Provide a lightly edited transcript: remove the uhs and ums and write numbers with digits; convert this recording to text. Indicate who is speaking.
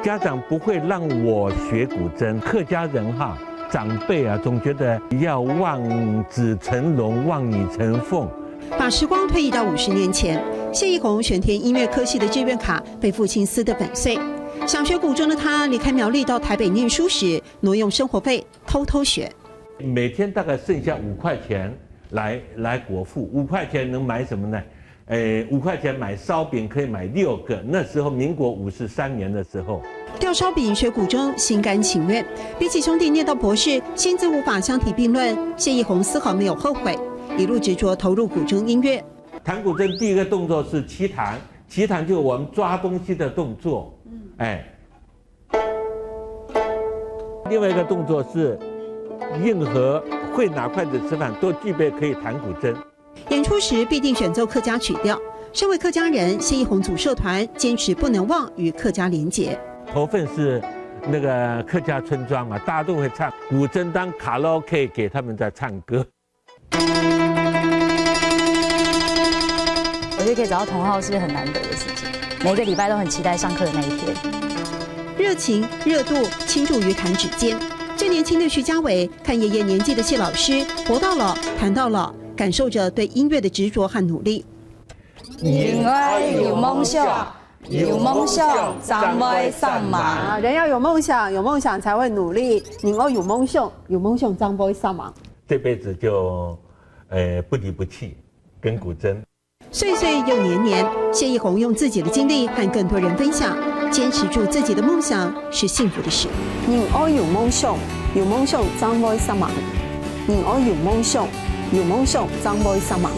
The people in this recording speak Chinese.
Speaker 1: 家长不会让我学古筝，客家人哈，长辈啊总觉得要望子成龙，望女成凤。
Speaker 2: 把时光推移到50年前，谢逸宏选填音乐科系的志愿卡被父亲撕得粉碎。想学古筝的他，离开苗栗到台北念书时，挪用生活费偷偷学。
Speaker 1: 每天大概剩下5块钱来果腹，5块钱能买什么呢？5块钱买烧饼可以买6个。那时候民国53年的时候，
Speaker 2: 吊烧饼学古筝，心甘情愿。比起兄弟念到博士，薪资无法相提并论，谢逸宏丝毫没有后悔，一路执着投入古筝音乐。
Speaker 1: 弹古筝第一个动作是齐弹，齐弹就是我们抓东西的动作，另外一个动作是任何会拿筷子吃饭都具备可以弹古筝。
Speaker 2: 演出时必定选奏客家曲调。身为客家人，谢逸宏组社团，坚持不能忘与客家连结。
Speaker 1: 头份是那个客家村庄嘛，大家都会唱古筝当卡拉 OK 给他们在唱歌。
Speaker 3: 我觉得可以找到同好是很难得的事情，每个礼拜都很期待上课的那一天。
Speaker 2: 热情、热度倾注于弹指间。最年轻的徐家伟看爷爷年纪的谢老师，活到老，弹到老，感受着对音乐的执着和努力。
Speaker 3: 人爱有梦想，有梦想才会上忙。
Speaker 2: 人要有梦想，有梦想才会努力。人要有梦想，有梦想才会上忙。
Speaker 1: 这辈子就不离不弃，跟古筝。
Speaker 2: 岁岁又年年，谢逸宏用自己的经历和更多人分享，坚持住自己的梦想是幸福的事。
Speaker 4: 人要有梦想，有梦想才会上忙。人要有梦想，有梦想才会上忙。